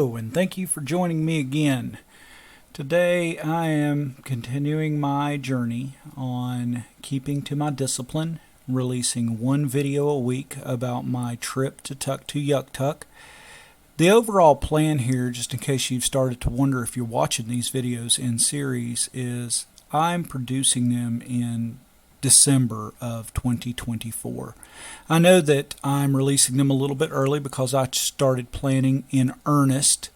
Hello, and thank you for joining me again. Today I am continuing my journey on keeping to my discipline, releasing one video a week about my trip to Tuktoyaktuk. The overall plan here, just in case you've started to wonder if you're watching these videos in series, is I'm producing them in December of 2024. I know that I'm releasing them a little bit early because I started planning in earnest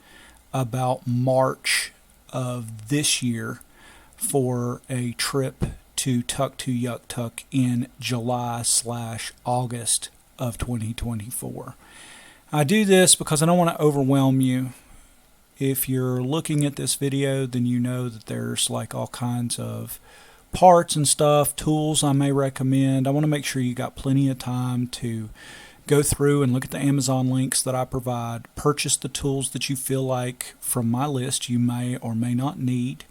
about March of this year for a trip to Tuktoyaktuk in July/August of 2024. I do this because I don't want to overwhelm you. If you're looking at this video, then you know that there's like all kinds of parts and stuff, tools I may recommend. I want to make sure you got plenty of time to go through and look at the Amazon links that I provide, purchase the tools that you feel like from my list you may or may not need.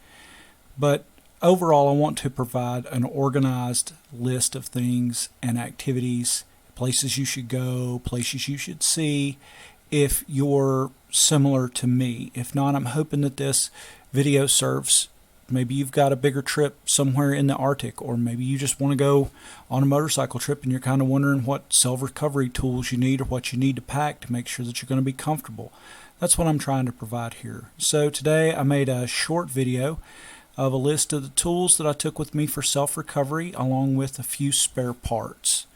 But overall, I want to provide an organized list of things and activities, places you should go, places you should see if you're similar to me. If not, I'm hoping that this video serves. Maybe you've got a bigger trip somewhere in the Arctic, or maybe you just want to go on a motorcycle trip and you're kind of wondering what self-recovery tools you need or what you need to pack to make sure that you're going to be comfortable. That's what I'm trying to provide here. So today I made a short video of a list of the tools that I took with me for self-recovery, along with a few spare parts.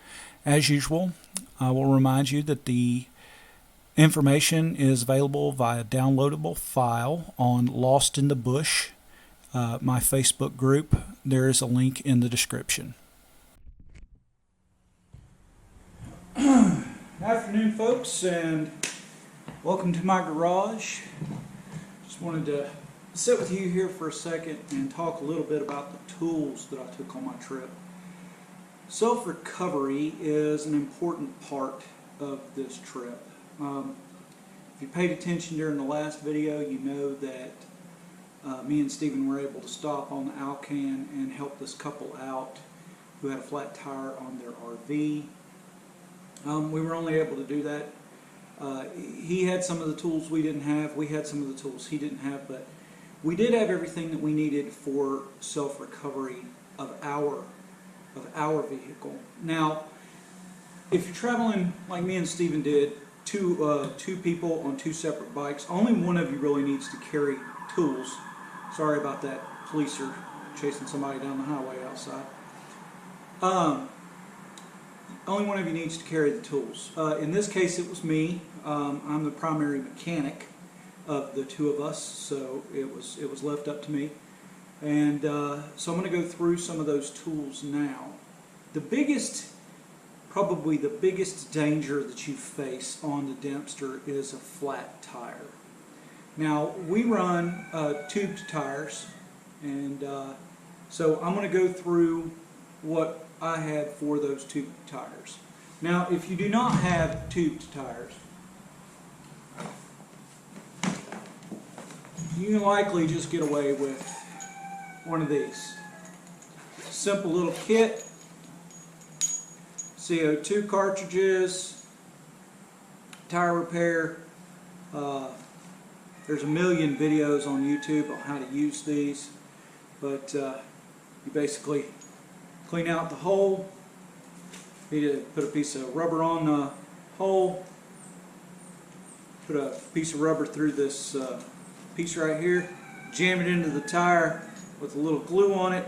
As usual, I will remind you that the information is available via downloadable file on Lost in the Bush, my Facebook group. There is a link in the description. Afternoon, folks, and welcome to my garage. Just wanted to sit with you here for a second and talk a little bit about the tools that I took on my trip. Self-recovery is an important part of this trip. If you paid attention during the last video, you know that me and Stephen were able to stop on the Alcan and help this couple out who had a flat tire on their RV. We were only able to do that. He had some of the tools we didn't have. We had some of the tools he didn't have, but we did have everything that we needed for self-recovery of our vehicle. Now, if you're traveling like me and Stephen did, two people on two separate bikes, only one of you really needs to carry tools. Sorry about that. Police are chasing somebody down the highway outside. Only one of you needs to carry the tools. In this case, it was me. I'm the primary mechanic of the two of us, so it was left up to me. And so I'm going to go through some of those tools now. Probably the biggest danger that you face on the Dempster is a flat tire. Now, we run tubed tires, and so I'm going to go through what I had for those tubed tires. Now, if you do not have tubed tires, you can likely just get away with one of these. Simple little kit, CO2 cartridges, tire repair. There's a million videos on YouTube on how to use these, but you basically clean out the hole. You need to put a piece of rubber on the hole, put a piece of rubber through this piece right here, jam it into the tire with a little glue on it,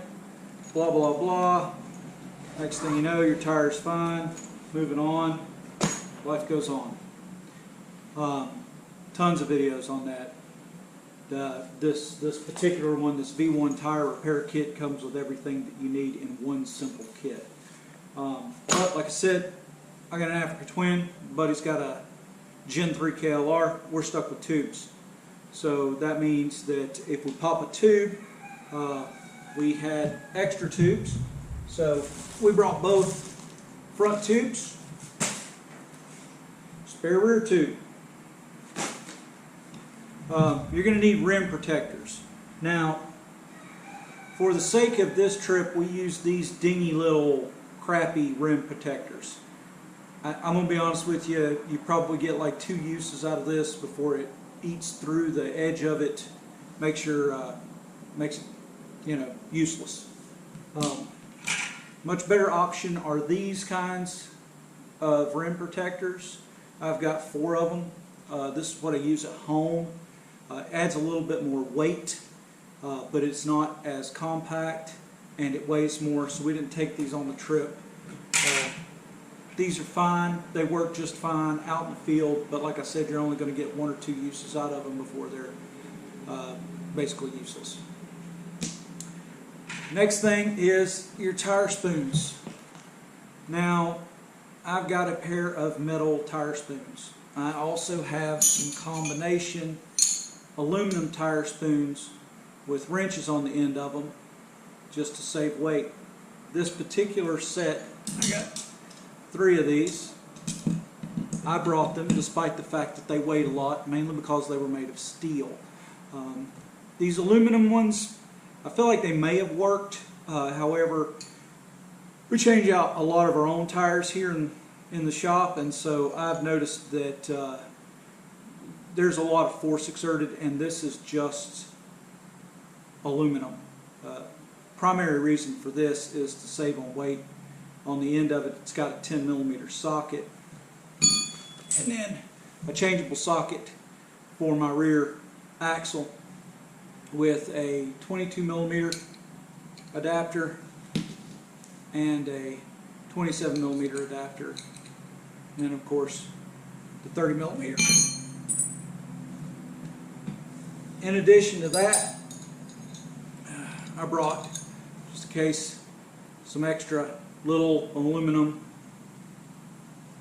blah blah blah. Next thing you know, your tire's fine. Moving on, life goes on. Tons of videos on that. This particular one, this V1 tire repair kit, comes with everything that you need in one simple kit. But like I said, I got an Africa Twin. Buddy's got a Gen 3 KLR. We're stuck with tubes. So that means that if we pop a tube, we had extra tubes. So we brought both front tubes, spare rear tube. You're going to need rim protectors. Now, for the sake of this trip, we use these dingy little crappy rim protectors. I'm going to be honest with you, you probably get like 2 uses out of this before it eats through the edge of it, makes it, useless. Much better option are these kinds of rim protectors. I've got 4 of them. This is what I use at home. Adds a little bit more weight, but it's not as compact, and it weighs more, so we didn't take these on the trip. These are fine. They work just fine out in the field, but like I said, you're only going to get 1 or 2 uses out of them before they're basically useless. Next thing is your tire spoons. Now, I've got a pair of metal tire spoons. I also have some combination aluminum tire spoons with wrenches on the end of them, just to save weight. This particular set, I got 3 of these. I brought them despite the fact that they weighed a lot, mainly because they were made of steel. These aluminum ones, I feel like they may have worked. However, we change out a lot of our own tires here in the shop, and so I've noticed that there's a lot of force exerted, and this is just aluminum. Primary reason for this is to save on weight. On the end of it, it's got a 10mm socket, and then a changeable socket for my rear axle with a 22mm adapter and a 27mm adapter, and then of course the 30mm. In addition to that, I brought, just in case, some extra little aluminum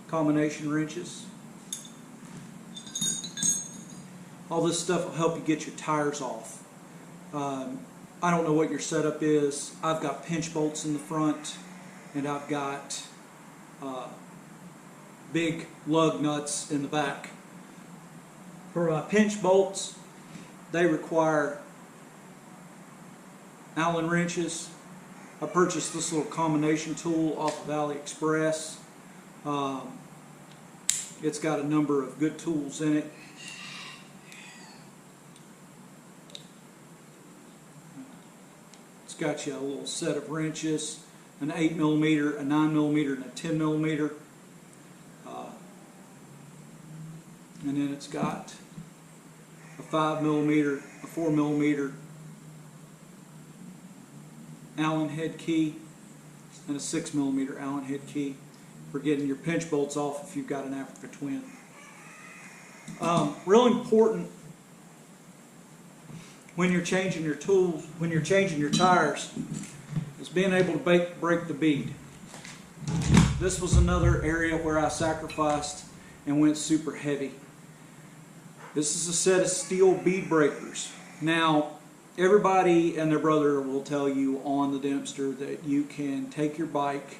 combination wrenches. All this stuff will help you get your tires off. I don't know what your setup is. I've got pinch bolts in the front, and I've got big lug nuts in the back. For pinch bolts, they require Allen wrenches. I purchased this little combination tool off of AliExpress. It's got a number of good tools in it. It's got you a little set of wrenches, an 8mm, a 9mm, and a 10mm. And then it's got a 5mm, a 4mm Allen head key, and a 6mm Allen head key for getting your pinch bolts off if you've got an Africa Twin. Real important when you're changing your tools, when you're changing your tires, is being able to break the bead. This was another area where I sacrificed and went super heavy. This is a set of steel bead breakers. Now, everybody and their brother will tell you on the Dempster that you can take your bike,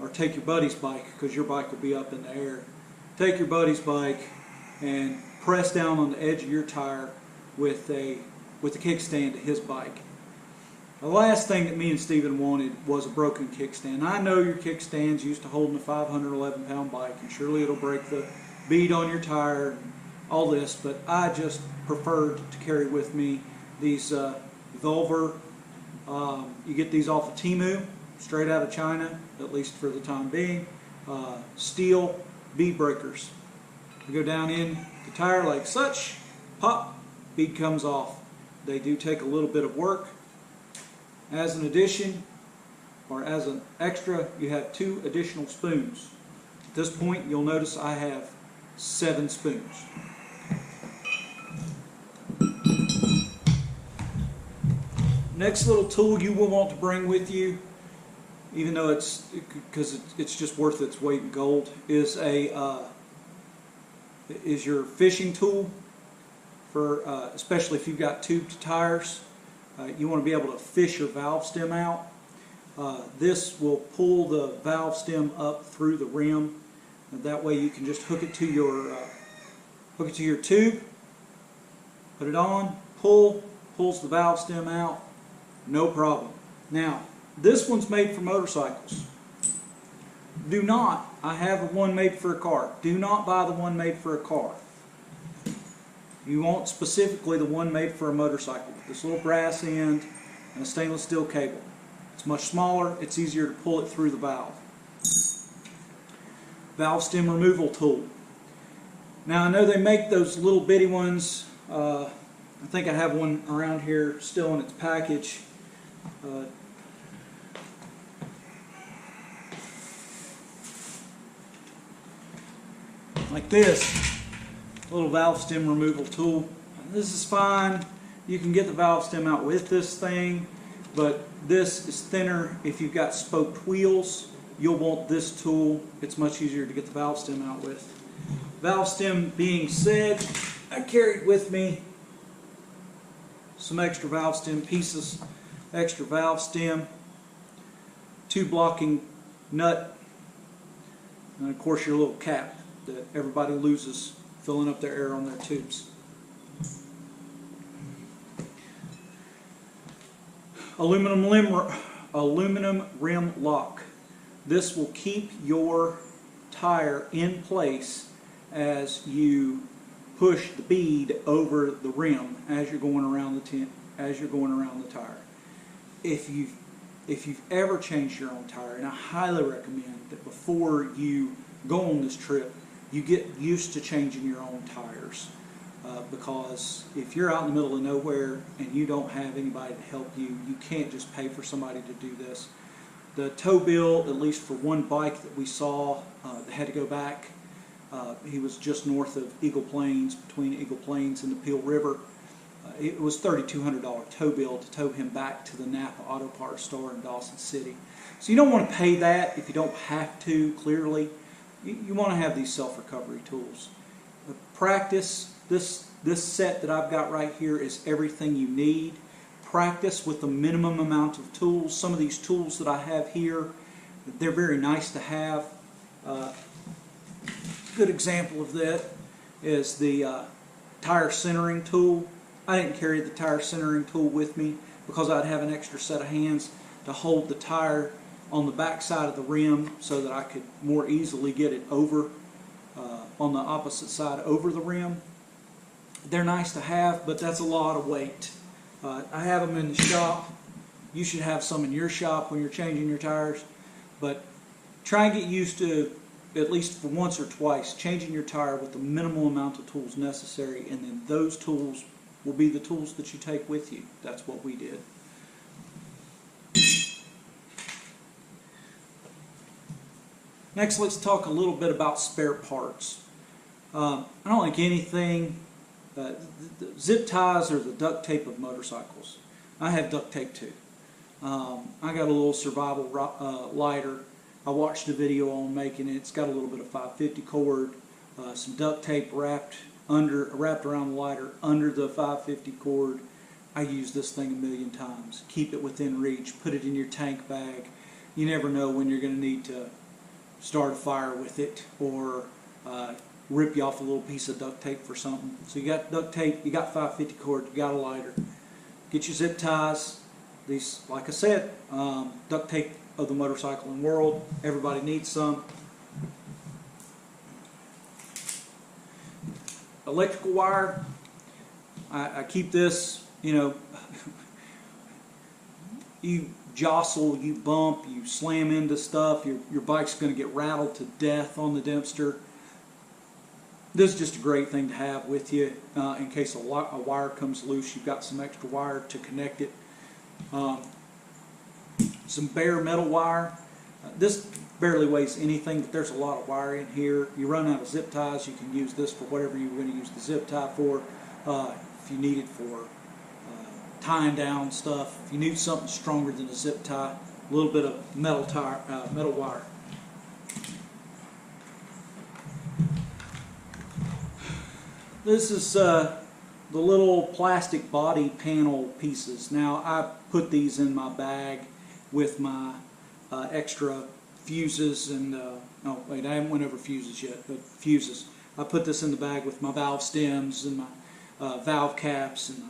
or take your buddy's bike, because your bike will be up in the air. Take your buddy's bike and press down on the edge of your tire with the kickstand to his bike. The last thing that me and Steven wanted was a broken kickstand. I know your kickstand's used to holding a 511-pound bike, and surely it'll break the bead on your tire and all this, but I just preferred to carry with me these Volver. You get these off of Temu, straight out of China, at least for the time being. Steel bead breakers. You go down in the tire like such, pop, bead comes off. They do take a little bit of work. As an addition, or as an extra, you have 2 additional spoons. At this point, you'll notice I have 7 spoons. Next little tool you will want to bring with you, even though it's just worth its weight in gold, is your fishing tool. For especially if you've got tubed tires, you want to be able to fish your valve stem out. This will pull the valve stem up through the rim, and that way you can just hook it to your tube, put it on, pulls the valve stem out. No problem. Now, this one's made for motorcycles. Do not, I have one made for a car. Do not buy the one made for a car. You want specifically the one made for a motorcycle. This little brass end and a stainless steel cable. It's much smaller, it's easier to pull it through the valve. Valve stem removal tool. Now I know they make those little bitty ones. I think I have one around here still in its package. Like this, little valve stem removal tool. This is fine. You can get the valve stem out with this thing, but this is thinner. If you've got spoked wheels, you'll want this tool. It's much easier to get the valve stem out with. Valve stem being said, I carried with me some extra valve stem pieces, extra valve stem, 2 blocking nut, and of course your little cap that everybody loses filling up their air on their tubes. Aluminum rim lock. This will keep your tire in place as you push the bead over the rim as you're going around the tire. If you've ever changed your own tire, and I highly recommend that before you go on this trip, you get used to changing your own tires, because if you're out in the middle of nowhere and you don't have anybody to help you, you can't just pay for somebody to do this. The tow bill, at least for one bike that we saw, that had to go back, he was just north of Eagle Plains, between Eagle Plains and the Peel River. It was $3,200 tow bill to tow him back to the Napa Auto Parts store in Dawson City. So you don't want to pay that if you don't have to, clearly. You want to have these self-recovery tools. Practice. This set that I've got right here is everything you need. Practice with the minimum amount of tools. Some of these tools that I have here, they're very nice to have. A good example of that is the tire centering tool. I didn't carry the tire centering tool with me because I'd have an extra set of hands to hold the tire on the back side of the rim so that I could more easily get it over on the opposite side over the rim. They're nice to have, but that's a lot of weight. I have them in the shop. You should have some in your shop when you're changing your tires, but try and get used to, at least for once or twice, changing your tire with the minimal amount of tools necessary, and then those tools will be the tools that you take with you. That's what we did. Next, let's talk a little bit about spare parts. I don't like anything. Zip ties are the duct tape of motorcycles. I have duct tape too. I got a little survival lighter. I watched a video on making it. It's got a little bit of 550 cord, some duct tape wrapped around the lighter under the 550 cord. I use this thing a million times. Keep it within reach. Put it in your tank bag. You never know when you're going to need to start a fire with it, or rip you off a little piece of duct tape for something. So you got duct tape, you got 550 cord, you got a lighter. Get your zip ties. These, like I said, duct tape of the motorcycling world. Everybody needs some. Electrical wire. I keep this, you jostle, you bump, you slam into stuff, your bike's going to get rattled to death on the Dempster. This is just a great thing to have with you in case a wire comes loose. You've got some extra wire to connect it. Some bare metal wire. This barely weighs anything, but there's a lot of wire in here. You run out of zip ties, you can use this for whatever you're going to use the zip tie for. If you need it for tying down stuff, if you need something stronger than a zip tie, a little bit of metal wire. This is the little plastic body panel pieces. Now I put these in my bag with my extra fuses and oh wait, I haven't went over fuses yet, but fuses. I put this in the bag with my valve stems and my valve caps and my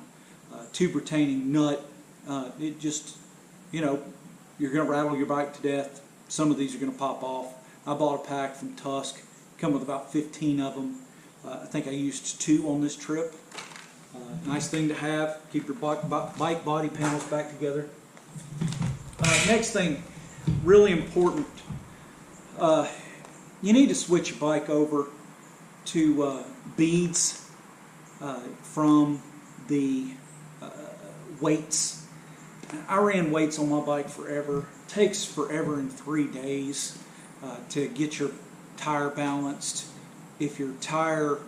tube retaining nut. It just, you're going to rattle your bike to death. Some of these are going to pop off. I bought a pack from Tusk, come with about 15 of them. I think I used 2 on this trip. Nice thing to have. Keep your bike body panels back together. Next thing, really important, you need to switch your bike over to beads from the weights. I ran weights on my bike forever. It takes forever and 3 days to get your tire balanced. If your tire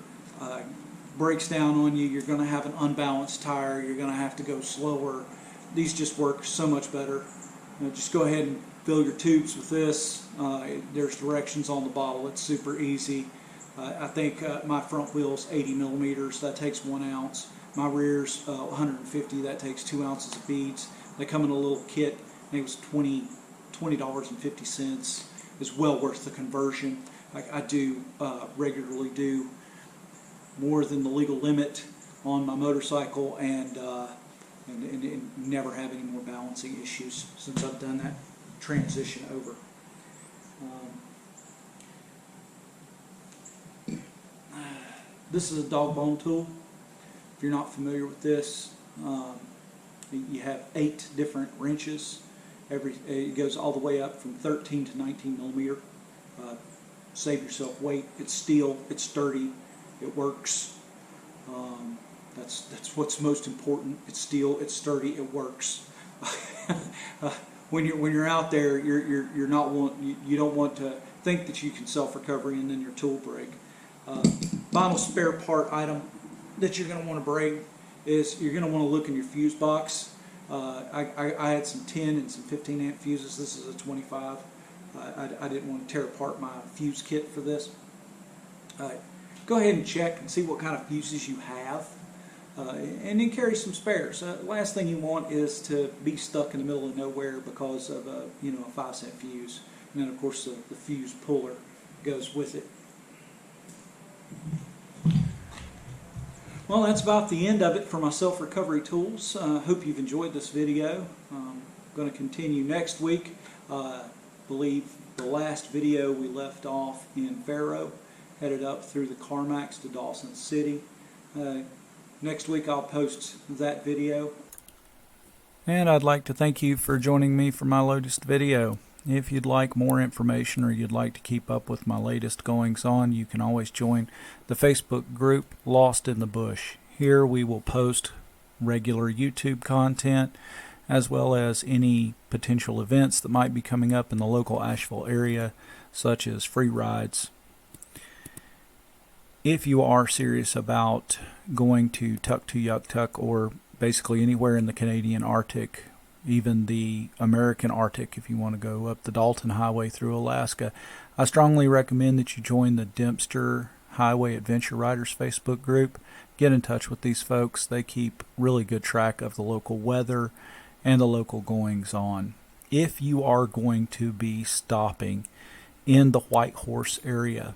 breaks down on you, you're going to have an unbalanced tire. You're going to have to go slower. These just work so much better. Just go ahead and fill your tubes with this. There's directions on the bottle. It's super easy. I think my front wheel's 80 millimeters. That takes 1 ounce. My rear's 150. That takes 2 ounces of beads. They come in a little kit. I think it was $20.50. It's well worth the conversion. I do regularly do more than the legal limit on my motorcycle, and never have any more balancing issues since I've done that transition over. This is a dog bone tool. If you're not familiar with this, you have 8 different wrenches. It goes all the way up from 13 to 19 millimeter. Save yourself weight. It's steel. It's sturdy. It works. That's what's most important. It's steel. It's sturdy. It works. When you're out there, you don't want to think that you can self-recovery and then your tool break. Final spare part item that you're going to want to break is you're going to want to look in your fuse box. I had some 10 and some 15 amp fuses. This is a 25. I didn't want to tear apart my fuse kit for this. Go ahead and check and see what kind of fuses you have, and then carry some spares. Last thing you want is to be stuck in the middle of nowhere because of a 5-cent fuse, and then of course the fuse puller goes with it. Well, that's about the end of it for my self-recovery tools. Hope you've enjoyed this video. I'm going to continue next week. I believe the last video we left off in Faro, headed up through the Carmax to Dawson City. Next week I'll post that video. And I'd like to thank you for joining me for my latest video. If you'd like more information or you'd like to keep up with my latest goings on, you can always join the Facebook group Lost in the Bush. Here we will post regular YouTube content as well as any potential events that might be coming up in the local Asheville area, such as free rides. If you are serious about going to Tuktoyaktuk or basically anywhere in the Canadian Arctic, even the American Arctic, if you want to go up the Dalton Highway through Alaska, I strongly recommend that you join the Dempster Highway Adventure Riders Facebook group. Get in touch with these folks. They keep really good track of the local weather and the local goings on. If you are going to be stopping in the White Horse area,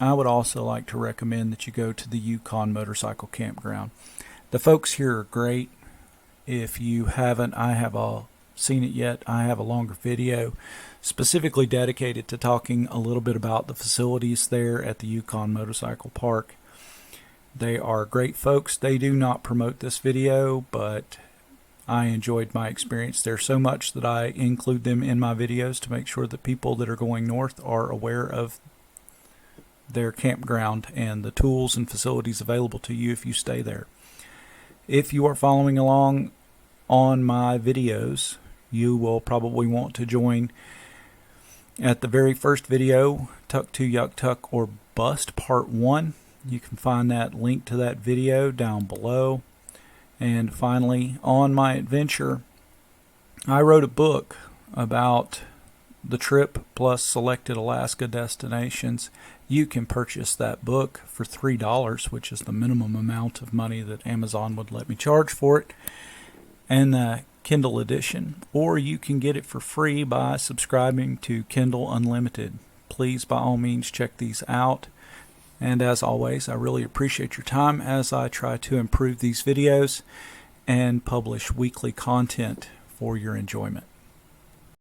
I would also like to recommend that you go to the Yukon Motorcycle Campground. The folks here are great. If you haven't, I have seen it yet, I have a longer video specifically dedicated to talking a little bit about the facilities there at the Yukon Motorcycle Park. They are great folks. They do not promote this video, but I enjoyed my experience there so much that I include them in my videos to make sure that people that are going north are aware of their campground and the tools and facilities available to you if you stay there. If you are following along on my videos, you will probably want to join at the very first video, Tuktoyaktuk or Bust Part 1. You can find that link to that video down below. And finally, on my adventure, I wrote a book about the trip plus selected Alaska destinations. You can purchase that book for $3, which is the minimum amount of money that Amazon would let me charge for it, and the Kindle edition, or you can get it for free by subscribing to Kindle Unlimited. Please, by all means, check these out. And as always, I really appreciate your time as I try to improve these videos and publish weekly content for your enjoyment.